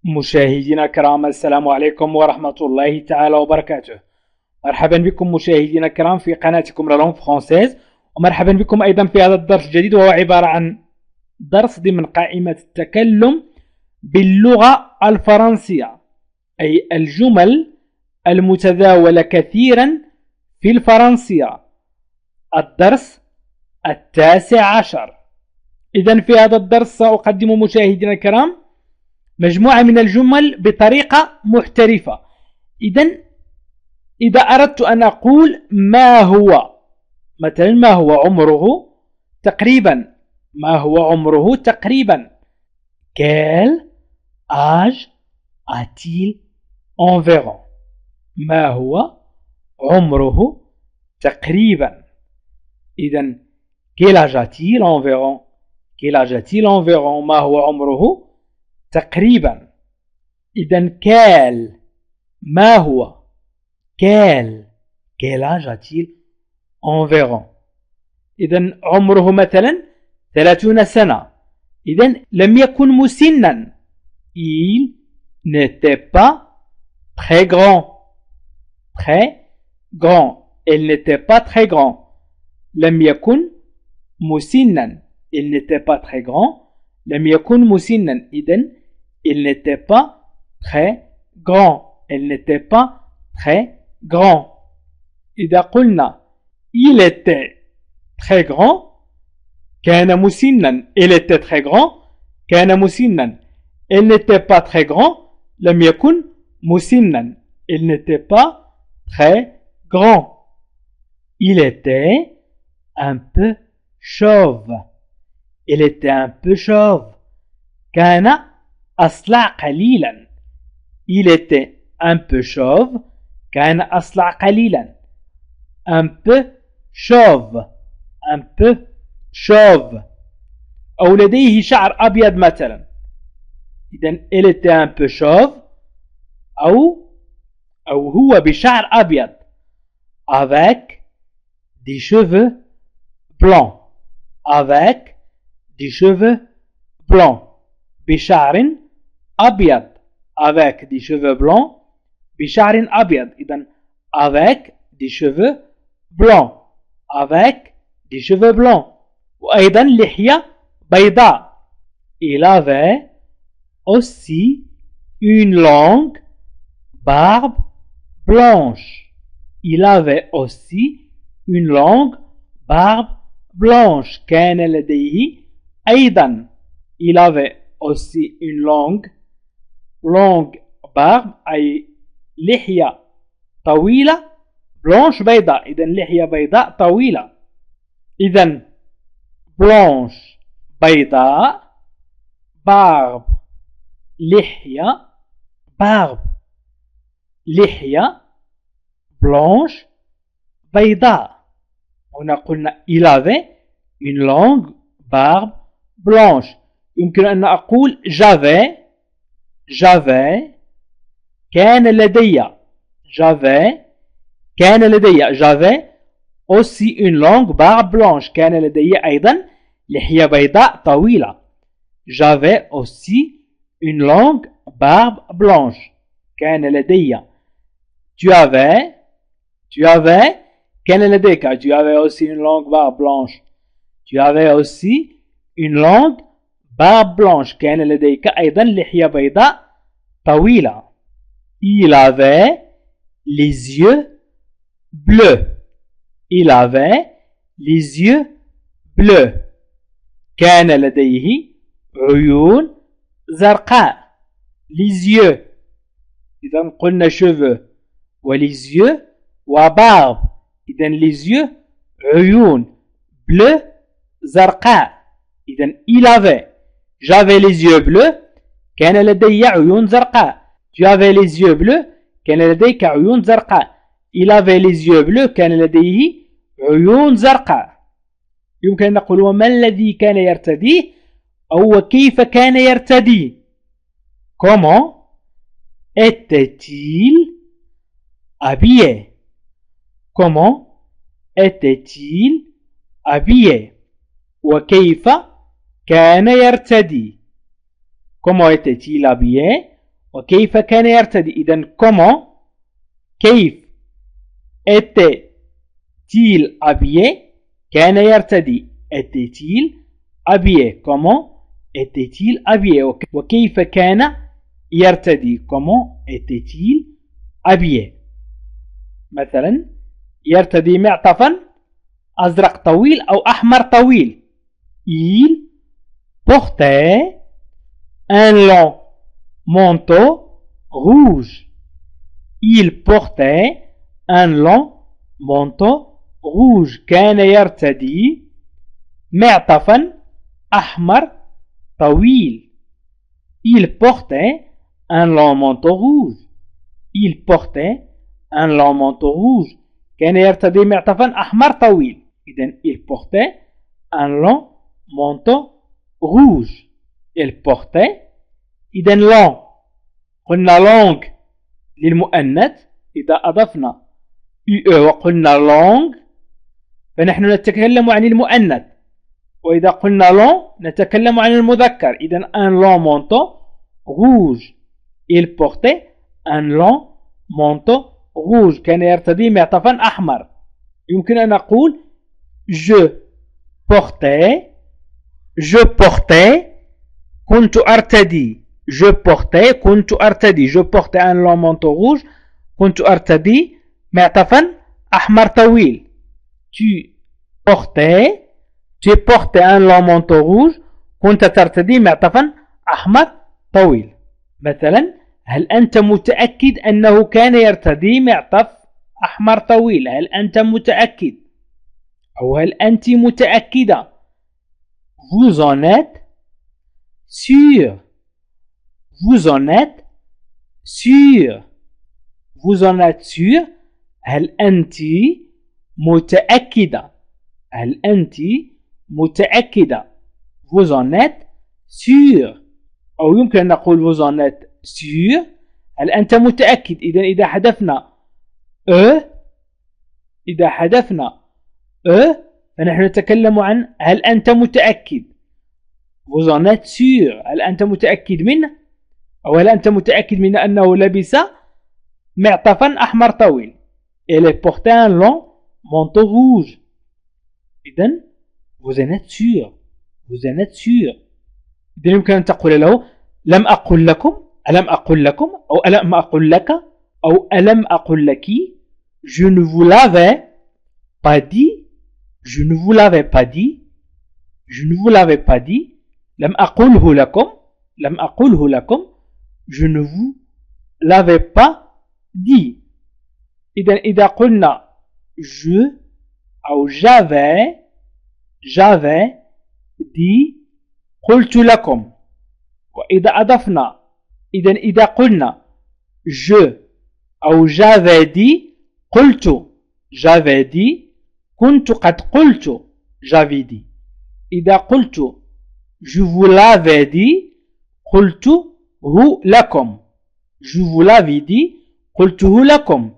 مشاهدينا الكرام، السلام عليكم ورحمة الله تعالى وبركاته. مرحبا بكم مشاهدينا الكرام في قناتكم لا لونغ فرونسيز، ومرحبا بكم أيضا في هذا الدرس الجديد، وهو عبارة عن درس ضمن قائمة التكلم باللغة الفرنسية، أي الجمل المتداولة كثيرا في الفرنسية. الدرس 19. إذن في هذا الدرس سأقدم مشاهدينا الكرام مجموعة من الجمل بطريقة محترفة. إذا أردت أن أقول ما هو، مثلا ما هو عمره تقريبا، ما هو عمره تقريبا. Quel âge a-t-il environ؟ ما هو عمره تقريبا. إذن quel âge a-t-il environ؟ quel âge a-t-il environ؟ ما هو عمره تقريبا. إذن quel ما هو، quel âge a-t-il environ؟ إذن عمره مثلا 30 سنة. إذن لم يكن مسنا. Il n'était pas très grand. Très grand. Il n'était pas très grand. لم يكن مسنا. Il n'était pas très grand. لم يكن مسنا. إذن il n'était pas très grand. Il n'était pas très grand. إذا قلنا il était très grand كان مسنا. il était très grand كان مسنا. il n'était pas très grand لم يكن مسنا. il n'était pas très grand. il était un peu chauve. il était un peu chauve. كان أصلع قليلا. il était un peu chauve كان أصلع قليلا. un peu chauve. un peu chauve. أو لديه شعر أبيض مثلا. إذن il était un peu chauve أو هو بشعر أبيض avec des cheveux blancs. avec des cheveux blancs. بشعر أبيض. avec des cheveux blancs. بشعر أبيض. إذن avec des cheveux blancs. avec des cheveux blancs. وأيضا لحية بيضاء. il avait aussi une longue barbe blanche. il avait aussi une longue barbe blanche. كان لديه أيضا. il avait aussi une longue barbe أي لحية طويلة. blanche بيضاء. إذن لحية بيضاء طويلة. إذن blanche بيضاء، barbe لحية، barbe لحية، blanche بيضاء. هنا قلنا il avait une longue barbe blanche. يمكن أن أقول j'avais كان لدي. j'avais aussi une longue barbe blanche. كان لدي أيضا لحية بيضاء طويلة. j'avais aussi une longue barbe blanche. كان لدي. tu avais كان لديك. tu avais aussi une longue barbe blanche. tu avais aussi une longue barbe blanche. كان لديك أيضا لحية بيضاء طويلة. il avait les yeux bleus. il avait les yeux bleus. كان لديه عيون زرقاء. les yeux. إذا قلنا cheveux و les yeux و barbe. إذا les yeux عيون bleu زرقاء. إذا il avait. j'avais les yeux bleus كان لدي عيون زرقاء. tu avais les yeux bleus كان لديك عيون زرقاء. il avait les yeux bleus كان لديه عيون زرقاء. يمكن أن نقول وما الذي كان يرتديه أو كيف كان يرتدي. comment était-il habillé. comment était-il habillé وكيف كان يرتدي. comment était-il habillé وكيف كان يرتدي. إذن comment كيف était-il habillé كان يرتدي était-il habillé comment était-il habillé وكيف كان يرتدي comment était-il habillé. مثلا يرتدي معطفا أزرق طويل أو أحمر طويل. Il portait un long manteau rouge. Il portait un long manteau rouge. كان يرتدي معطفا أحمر طويل. Il portait un long manteau rouge. Il portait un long manteau rouge. كان يرتدي معطفا أحمر طويل. إذن il portait un long manteau rouge. Il portait. إذن long قلنا long للمؤنث إذا أضفنا وقلنا long فنحن نتكلم عن المؤنث، وإذا قلنا long نتكلم عن المذكر. إذن un long manteau rouge. Il portait un long manteau rouge. كان يرتدي معطفا أحمر. يمكن أن نقول je portais كنت أرتدي. je portais un long manteau rouge. كنت أرتدي معطفا أحمر طويل. tu portais un long manteau rouge. كنت ترتدي معطفا أحمر طويل. مثلا هل أنت متأكد أنه كان يرتدي معطف أحمر طويل؟ هل أنت متأكد أو هل أنت متأكدة؟ Vous en êtes sûr. Vous en êtes sûr. Vous en êtes sûr. هل أنت متأكدة؟ هل أنت متأكدة؟ Vous en êtes sûr. أو يمكن أن نقول vous en êtes sûr. هل أنت متأكد؟ إذا حذفنا فنحن نتكلم عن هل أنت متأكد. vous en êtes sûr. هل أنت متأكد منه؟ أو هل أنت متأكد من أنه لبس معطفا أحمر طويل. Elle portait un long manteau rouge. إذن vous en êtes sûr. vous en êtes sûr. إذن يمكن أن تقول له لم أقل لكم، ألم أقل لكم، أو ألم أقل لك، أو ألم أقل لك. Je ne vous l'avais pas dit. Je ne vous l'avais pas dit. Je ne vous l'avais pas dit. لم أقله لكم. لم أقله لكم. Je ne vous l'avais pas dit. إذا قلنا je أو j'avais dit قلت لكم. وإذا أضفنا إذا قلنا je أو j'avais dit قلت. j'avais dit كنت قد قلت. j'avais dit. إذا قلت je vous l'avais dit قلته لكم. je vous l'avais dit قلته لكم.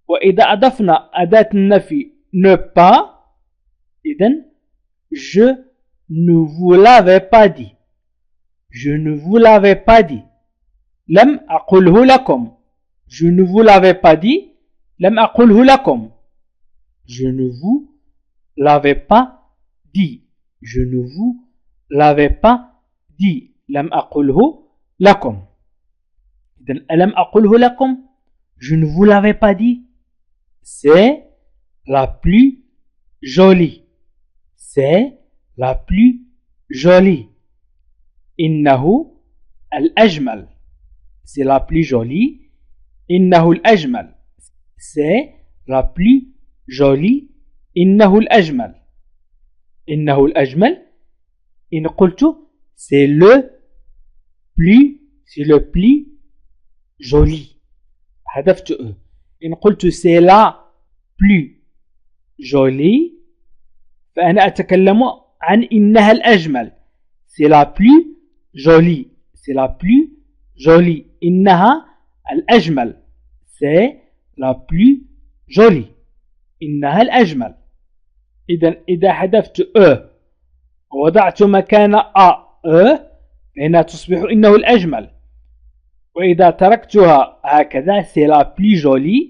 وإذا أضفنا أداة النفي ne pas إذن je ne vous l'avais pas dit. je ne vous l'avais pas dit. لم أقله لكم. je ne vous l'avais pas dit. لم أقله لكم. je ne vous l'avais pas dit. je ne vous l'avais pas dit. لم أقله لكم. إذن ألم أقله لكم. je ne vous l'avais pas dit. c'est la plus jolie. c'est la plus jolie. إنه الأجمل. c'est la plus jolie. إنه الأجمل. c'est la plus jolie. إنه الأجمل. إنه الأجمل. إن قلت c'est le plus joli. حذفت إن قلت c'est la plus jolie فأنا أتكلم عن إنها الأجمل. c'est la plus jolie. c'est la plus jolie. إنها الأجمل. c'est la plus jolie. إنها الأجمل. إذا حذفت ووضعت مكان فإنها تصبح إنه الأجمل. وإذا تركتها هكذا c'est la plus jolie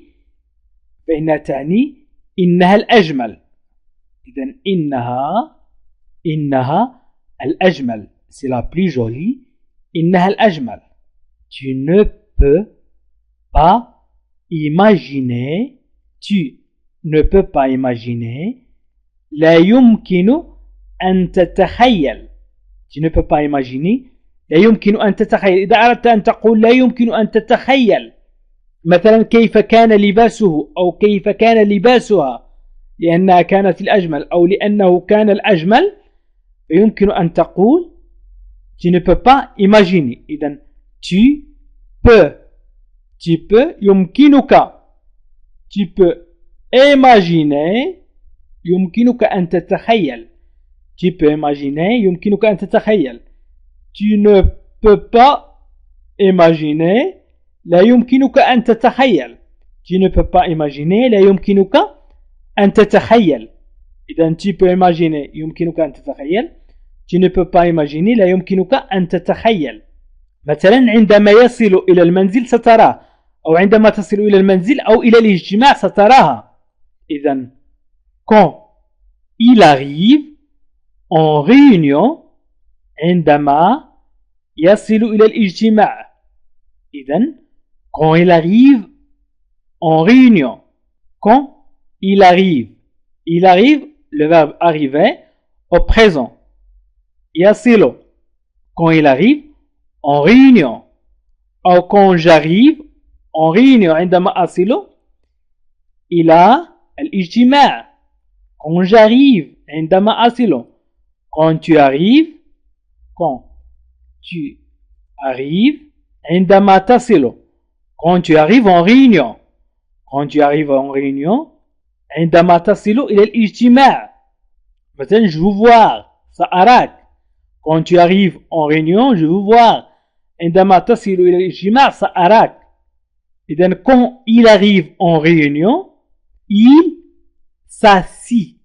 فإنها تعني إنها الأجمل. إذن إنها الأجمل c'est la plus jolie إنها الأجمل. Tu ne peux pas imaginer لا يمكن أن تتخيل. Tu ne peux pas imaginer لا يمكن أن تتخيل. إذا أردت أن تقول لا يمكن أن تتخيل مثلا كيف كان لباسه أو كيف كان لباسها لأنها كانت الأجمل أو لأنه كان الأجمل يمكن أن تقول tu ne peux pas imaginer. إذن tu peux يمكنك tu peux imaginer يمكنك أن تتخيل. Tu peux imaginer يمكنك أن تتخيل. Tu ne peux pas imaginer لا يمكنك أن تتخيل. Tu ne peux pas imaginer لا يمكنك أن تتخيل. إذا tu peux imaginer يمكنك أن تتخيل. Tu ne peux pas imaginer لا يمكنك أن تتخيل. مثلا عندما يصل إلى المنزل ستراه أو عندما تصل إلى المنزل أو إلى الاجتماع ستراها. إذا quand il arrive en réunion عندما يصل إلى الاجتماع. إذن quand il arrive en réunion. Quand il arrive le verbe arriver au présent. يصل quand il arrive en réunion. Ou quand j'arrive en réunion عندما أصل إلى الاجتماع. Quand j'arrive عندما أصل. Quand tu arrives عندما تصل. Quand tu arrives en réunion. Quand tu arrives en réunion عندما تصل إلى الاجتماع. مثلا je veux voir سأراك. Quand tu arrives en réunion je veux voir. عندما تصل إلى الاجتماع سأراك. إذن quand il arrive en réunion il s'assit.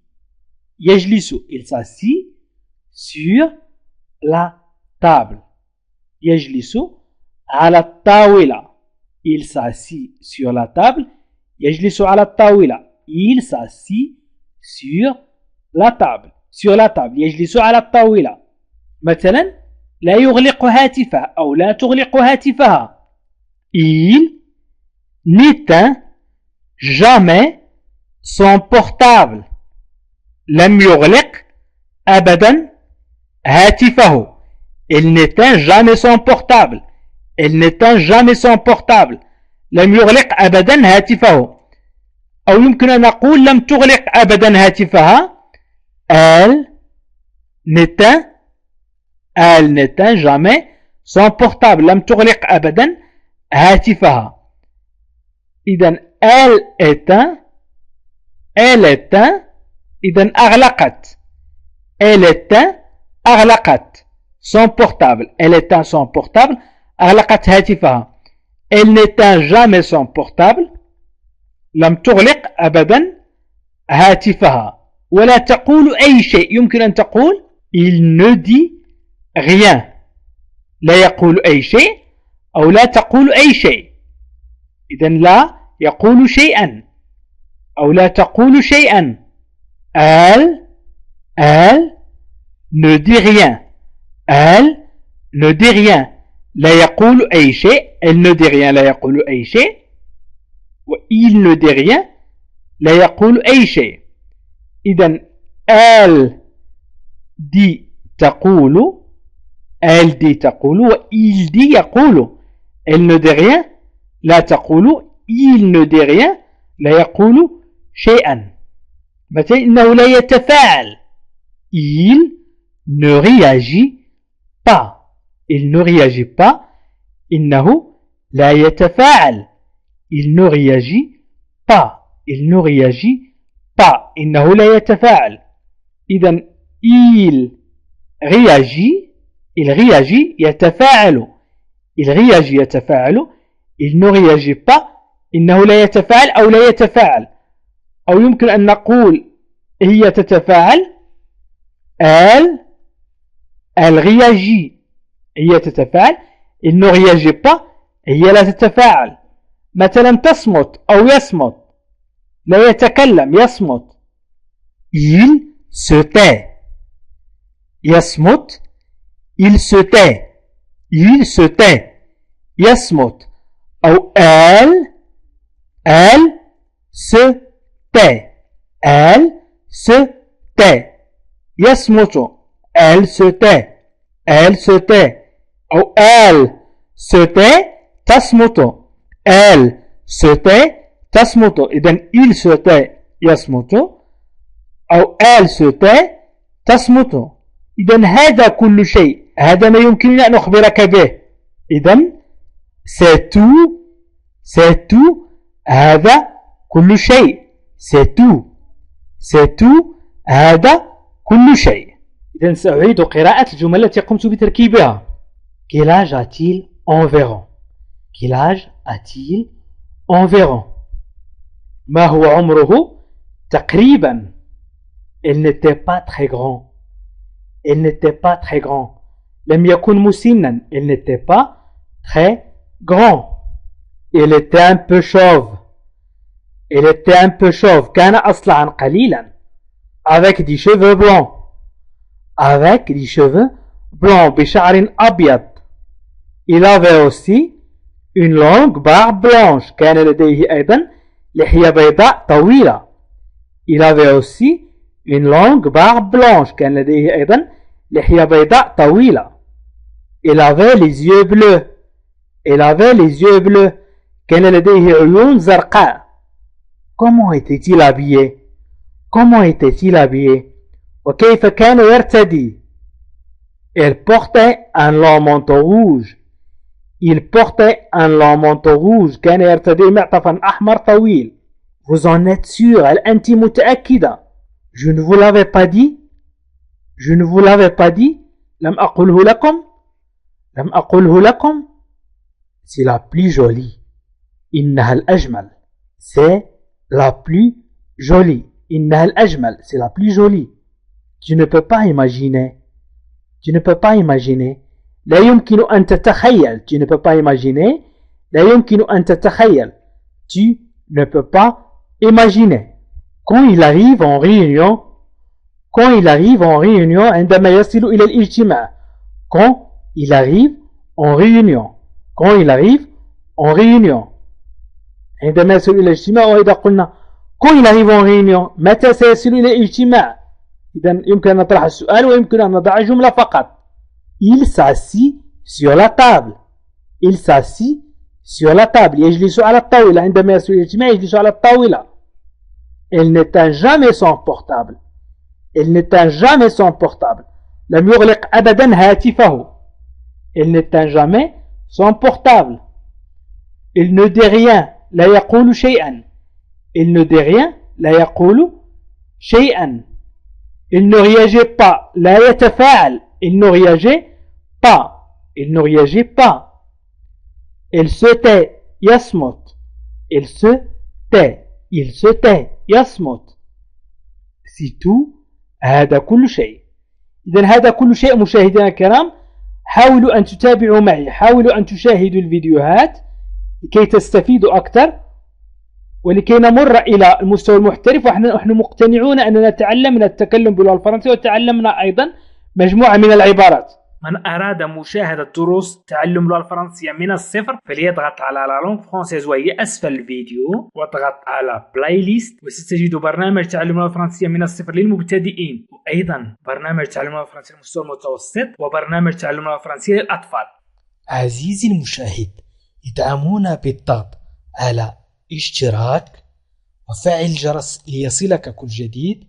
يجلس. Il s'assit sur la table. يجلس على الطاولة. Il s'assit sur la table. يجلس على الطاولة. Il s'assit sur la table. Sur la table. يجلس على الطاولة. مثلا لا يغلق هاتفه أو لا تغلق هاتفها. Il n'éteint jamais son portable. لم يغلق أبدا هاتفه. Il n'éteint jamais son portable. Il n'éteint jamais son portable. لم يغلق أبدا هاتفه. أو يمكن أن نقول لم تغلق أبدا هاتفها. Elle n'éteint jamais son portable. لم تغلق أبدا هاتفها. إذن elle éteint إذن أغلقت. Elle éteint أغلقت son portable. Elle éteint son portable. أغلقت هاتفها. Elle n'éteint jamais son portable. لم تغلق أبدا هاتفها. ولا تقول أي شيء. يمكن أن تقول il ne dit rien. لا يقول أي شيء أو لا تقول أي شيء. إذن لا يقول شيئا أو لا تقول شيئا. Elle ne dit rien. Elle ne dit rien. لا يقول أي شيء. Elle ne dit rien. لا يقول أي شيء. il ne dit rien. لا يقول أي شيء. إذن elle dit تقول. Elle dit تقول. il dit يقول. Elle ne dit rien. لا تقول. il ne dit rien. لا يقول شيئا. مثلا إنه لا يتفاعل. il ne réagit pas. Il ne réagit pas. إنه لا يتفاعل. Il ne réagit pas. Il ne réagit pas. إنه لا يتفاعل. إذن il réagit. Il réagit يتفاعل. Il réagit يتفاعل. Il ne réagit pas. إنه لا يتفاعل أو لا يتفاعل. أو يمكن أن نقول هي تتفاعل. Elle réagit. هي تتفاعل. Il ne réagit pas. هي لا تتفاعل. مثلا تصمت أو يصمت، لا يتكلم، يصمت. il se tait. يصمت il se tait. il se tait. يصمت. أو elle se tait. elle se tait. يصمت elle se tait. elle se tait. أو elle se tait تصمت. elle se tait تصمت. إذن il se tait يصمت أو elle se tait تصمت. إذن هذا كل شيء، هذا ما يمكنني أن أخبرك به. إذن c'est tout، c'est tout، هذا كل شيء. c'est tout، c'est tout، هذا كل شيء. إذن سأعيد قراءة الجمل التي قمت بتركيبها. Quel âge a-t-il environ؟ Quel âge a-t-il environ؟ ما هو عمره تقريبا؟ Il n'était pas très grand. Il n'était pas très grand. لم يكن مسنا. Il n'était pas très grand. Il était un peu chauve. Il était un peu chauve. كان أصلعا قليلا. Avec des cheveux blancs. Avec des cheveux blancs. بشعر أبيض. Il avait aussi une longue barbe blanche. كان لديه أيضا لحية بيضاء طويلة. Il avait aussi une longue barbe blanche. كان لديه أيضا لحية بيضاء طويلة. Il avait les yeux bleus. Il avait les yeux bleus. كان لديه عيون زرقاء. Comment était-il habillé؟ Comment était-il habillé؟ وكيف كان يرتدي؟ Il portait un long manteau rouge. Il portait un long manteau rouge. كان يرتدي معطفا أحمر طويل. Vous en êtes sûr؟ هل أنت متأكدة؟ Je ne vous l'avais pas dit. Je ne vous l'avais pas dit. لم أقله لكم. لم أقله لكم. C'est la plus jolie. إنها الأجمل. C'est la plus jolie. إنها الأجمل. C'est la plus jolie. Tu ne peux pas imaginer. Tu ne peux pas imaginer. لا يمكن أن تتخيل. Tu ne peux pas imaginer. لا يمكن أن تتخيل. Tu ne peux pas imaginer. Quand il arrive en réunion. Quand il arrive en réunion. عندما يصل إلى الاجتماع. Quand il arrive en réunion. Quand il arrive en réunion. عندما يصل إلى الاجتماع. وإذا قلنا quand il arrive en réunion متى سيصل إلى الاجتماع؟ إذن يمكن أن نطرح السؤال ويمكن أن نضع جملة فقط. Il s'assit sur la table. Il s'assit sur la table. يجلس على الطاولة. عندما يصل إلى الاجتماع يجلس على الطاولة. Il n'éteint jamais son portable. Il n'éteint jamais son portable. لم يغلق أبدا هاتفه. Il n'éteint jamais son portable. Il ne dit rien. لا يقول شيئا. Il ne dit rien. لا يقول شيئا. Il ne réagit pas. لا يتفاعل. Il ne réagit pas. Il ne réagit pas. Il se tait. يصمت. Il se tait. Il se tait. يصمت. C'est tout. هذا كل شيء. إذن هذا كل شيء مشاهدينا الكرام. حاولوا أن تتابعوا معي. حاولوا أن تشاهدوا الفيديوهات لكي تستفيدوا أكثر ولكي نمر إلى المستوى المحترف. ونحن مقتنعون أننا تعلمنا التكلم باللغة الفرنسية وتعلمنا أيضا مجموعة من العبارات. من أراد مشاهدة دروس تعلم اللغة الفرنسية من الصفر فليضغط على لا لونغ فرونسيز وهي أسفل الفيديو واضغط على بلاي ليست وستجد برنامج تعلم اللغة الفرنسية من الصفر للمبتدئين وأيضا برنامج تعلم اللغة الفرنسية للمستوى المتوسط وبرنامج تعلم اللغة الفرنسية للأطفال. عزيزي المشاهد ادعمونا بالضغط على اشتراك وفعل الجرس ليصلك كل جديد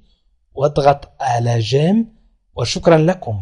واضغط على جيم وشكرا لكم.